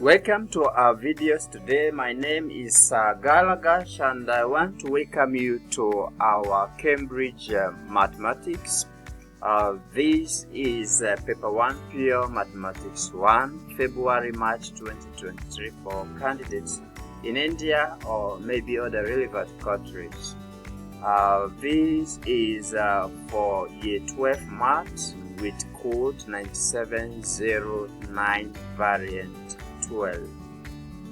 Welcome to our videos today. My name is Galagash and I want to welcome you to our Cambridge Mathematics. This is Paper 1 Pure Mathematics 1, February-March 2023 for candidates in India or maybe other relevant countries. This is for Year 12 Maths with code 9709 variant 12.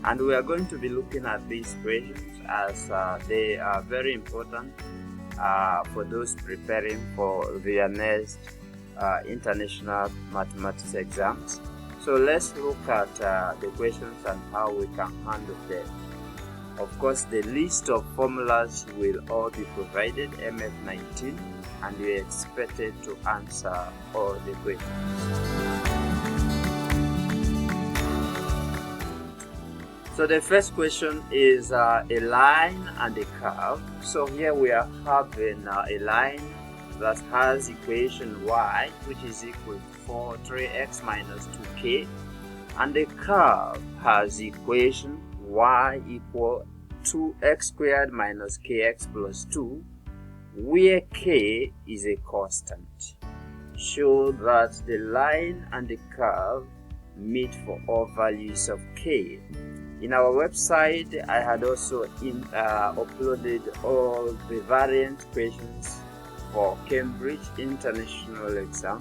And we are going to be looking at these questions as they are very important for those preparing for their next international mathematics exams. So let's look at the questions and how we can handle them. Of course, the list of formulas will all be provided, MF19, and you are expected to answer all the questions. So the first question is a line and a curve. So here we are having a line that has equation y, which is equal to 3x minus 2k, and the curve has equation y equal 2x squared minus kx plus 2, where k is a constant. Show that the line and the curve meet for all values of k. In our website, I had also uploaded all the variant questions for Cambridge International Exam,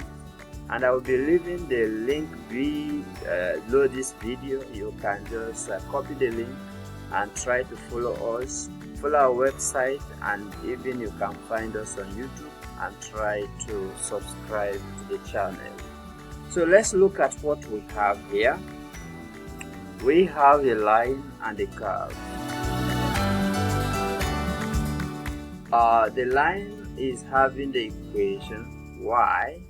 and I will be leaving the link below this video. You can just copy the link and try to follow us, follow our website, and even you can find us on YouTube and try to subscribe to the channel. So let's look at what we have here. We have a line and a curve. The line is having the equation y.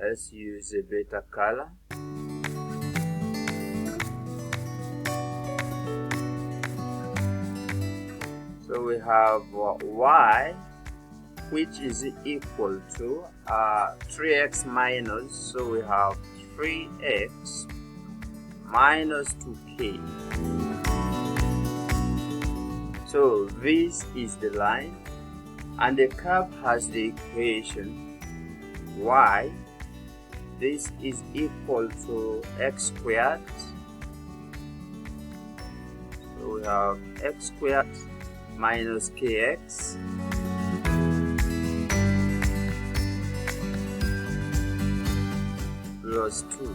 Let's use a better color. So we have y, which is equal to 3x minus, so we have 3x minus 2k. So this is the line, and the curve has the equation y. This is equal to x squared. So we have x squared minus kx plus 2.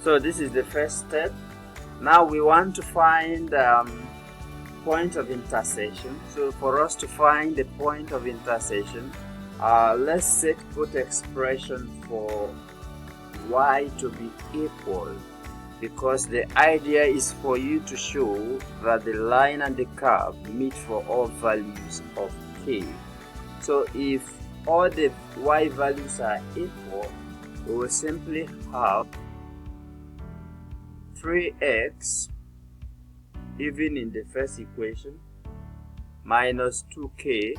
So this is the first step. Now we want to find point of intersection. So for us to find the point of intersection, let's set both expression for y to be equal, because the idea is for you to show that the line and the curve meet for all values of k. So if all the y values are equal, we will simply have 3x, even in the first equation, minus 2k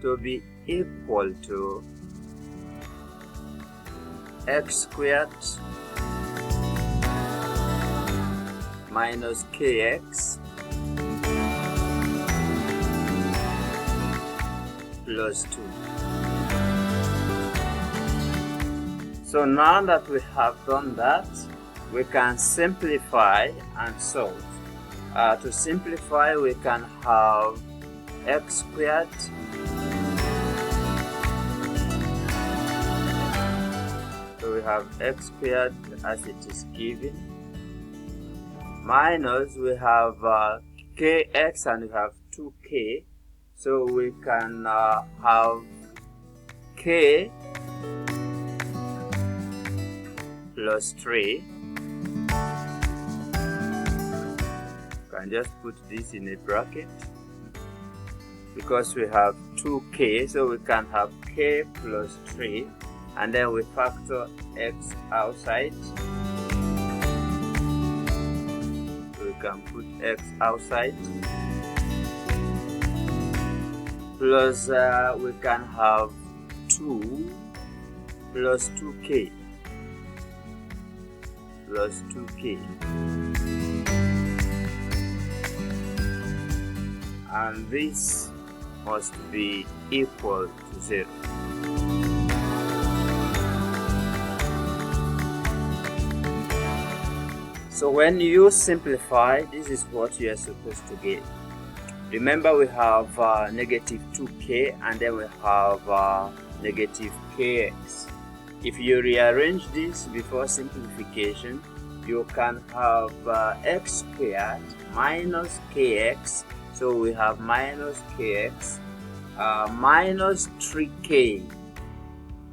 to be equal to x squared minus kx plus 2. So now that we have done that, we can simplify and solve. To simplify, we can have x squared so we have x squared as it is given, minus we have kx and we have 2k, so we can have k plus 3. You can just put this in a bracket because we have 2k, so we can have k plus 3, and then we factor x outside. So we can put x outside. plus we can have 2 plus 2k plus 2k, and this must be equal to 0. So when you simplify, this is what you are supposed to get. Remember, we have negative 2k and then we have negative kx. If you rearrange this before simplification, you can have x squared minus kx. So we have minus kx minus 3k,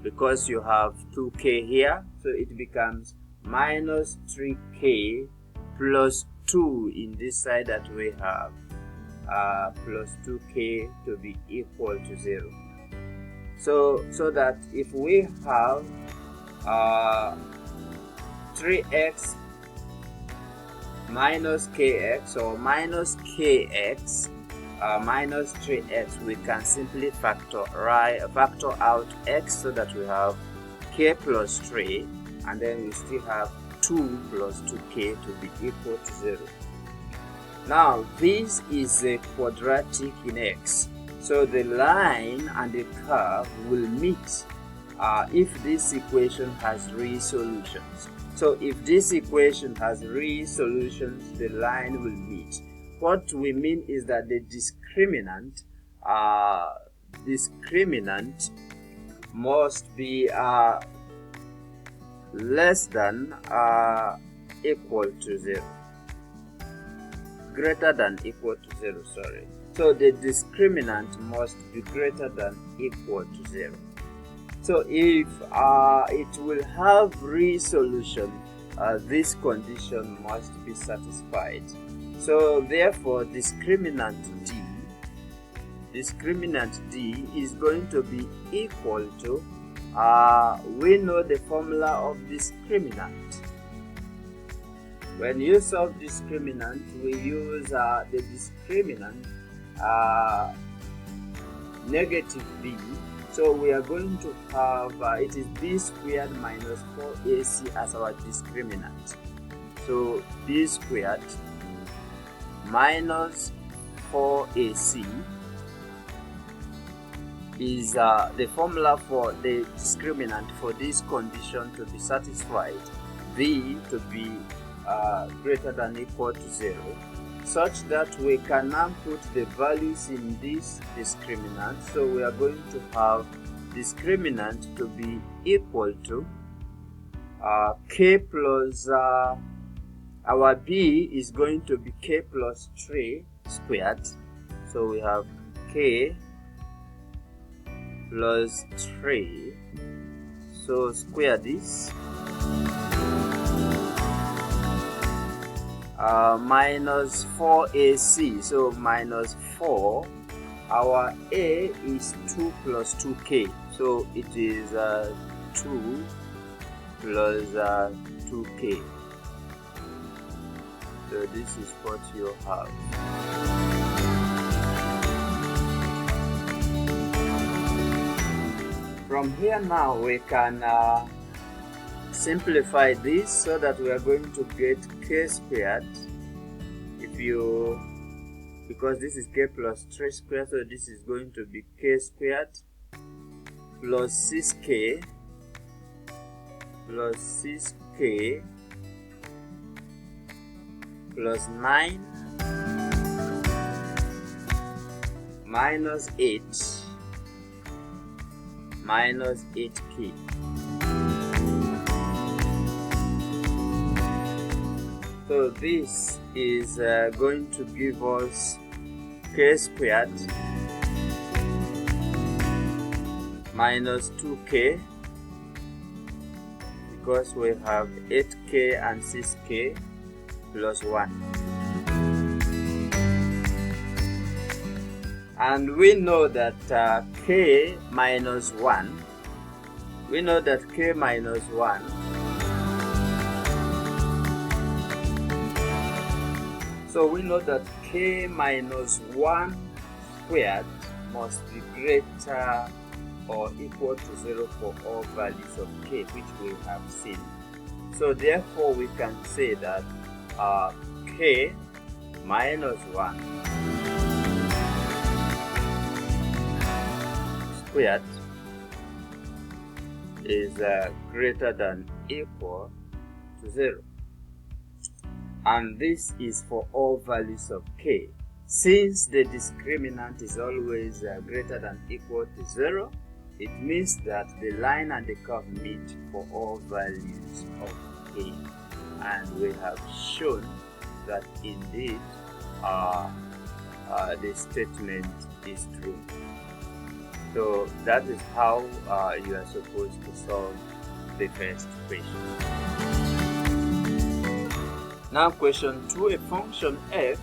because you have 2k here, so it becomes minus 3k plus 2 in this side that we have, plus 2k to be equal to 0. So that if we have 3x minus kx or minus kx minus 3x, we can simply factor out x, so that we have k plus 3, and then we still have 2 plus 2k to be equal to 0. Now this is a quadratic in x, so the line and the curve will meet if this equation has real solutions. So if this equation has real solutions, the line will meet. What we mean is that the discriminant must be less than equal to 0, greater than equal to 0, sorry. So the discriminant must be greater than equal to 0. So if it will have real solution, this condition must be satisfied. So therefore discriminant D is going to be equal to, we know the formula of discriminant. When you solve discriminant, we use the discriminant negative b. So we are going to have it is b squared minus 4ac as our discriminant. So b squared minus 4ac is the formula for the discriminant for this condition to be satisfied, b to be greater than equal to 0, such that we can now put the values in this discriminant. So we are going to have discriminant to be equal to k plus our b is going to be k plus 3 squared. So we have k plus 3, so square this, minus 4ac, so minus 4. Our a is 2 plus 2k, so it is 2 plus 2k. So this is what you have. From here now we can simplify this, so that we are going to get k squared. Because this is k plus 3 squared, so this is going to be k squared plus 6k plus 9 minus 8 minus 8k. So this is going to give us k squared minus 2k, because we have 8k and 6k plus 1. And we know that k minus 1, so we know that k minus 1 squared must be greater or equal to 0 for all values of k, which we have seen. So therefore we can say that k minus 1 squared is greater than equal to 0, and this is for all values of k. Since the discriminant is always greater than equal to 0, it means that the line and the curve meet for all values of k, and we have shown that indeed the statement is true. So that is how you are supposed to solve the first question. Now question 2, a function f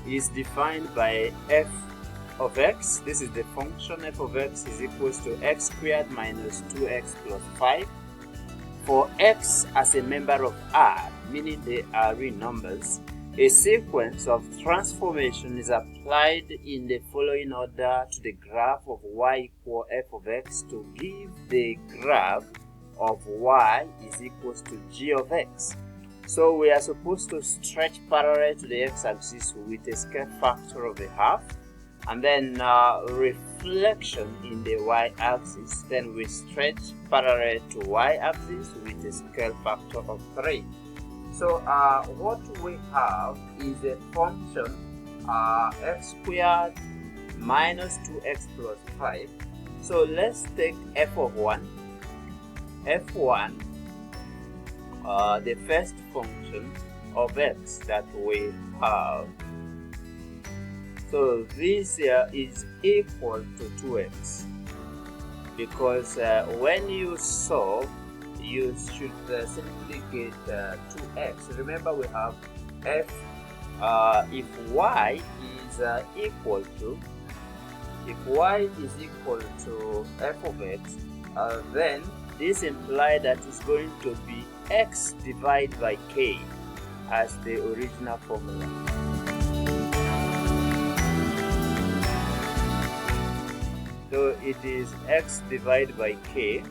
is defined by f of x. This is the function f of x is equals to x squared minus 2x plus 5. For x as a member of R, meaning they are real numbers, a sequence of transformation is applied in the following order to the graph of y equal f of x to give the graph of y is equals to g of x. So we are supposed to stretch parallel to the x-axis with a scale factor of a half, and then reflection in the y-axis. Then we stretch parallel to y-axis with a scale factor of 3. So what we have is a function x squared minus 2x plus 5. So let's take f of 1. f1, the first function of x that we have. So this here is equal to 2x, because when you solve, you should simply get 2x. Remember, we have f, if y is equal to, f of x, then this implies that it's going to be x divided by k as the original formula. So it is x divided by k,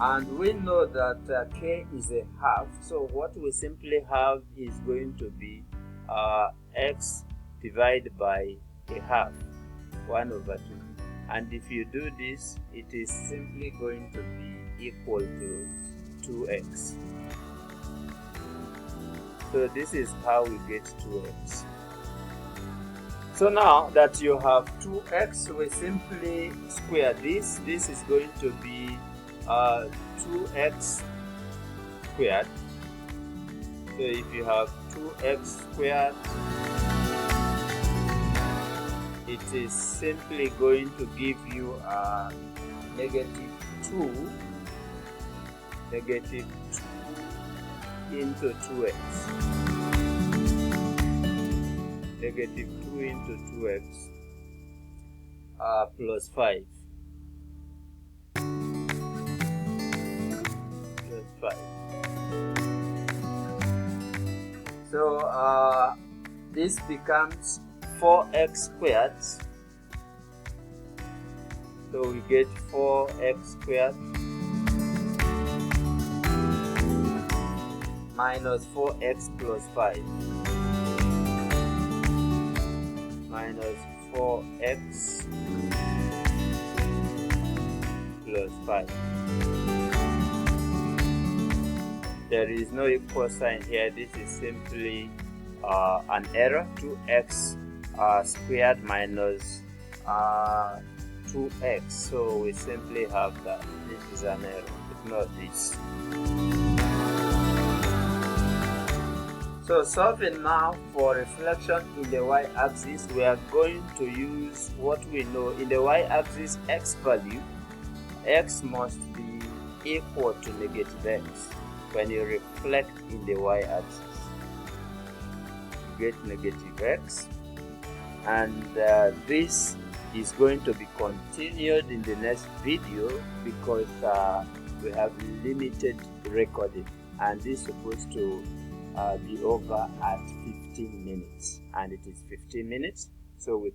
and we know that k is a half, so what we simply have is going to be x divided by a half, 1 over 2. And if you do this, it is simply going to be equal to 2x. So this is how we get 2x. So now that you have 2x, we simply square this. This is going to be 2x squared. So if you have 2x squared, it is simply going to give you negative 2 into 2x. Negative 2 into 2x plus 5. Plus 5. So this becomes 4x squared. So we get 4x squared minus 4x plus 5 minus 4x plus 5. There is no equal sign here. This is simply an error. 2x squared minus 2x. So we simply have that. This is an error. Ignore this. So solving now for reflection in the y-axis, we are going to use what we know. In the y-axis x value, x must be equal to negative x. When you reflect in the y-axis, you get negative x, and this is going to be continued in the next video because we have limited recording, and this is supposed to be over at 15 minutes, and it is 15 minutes, so we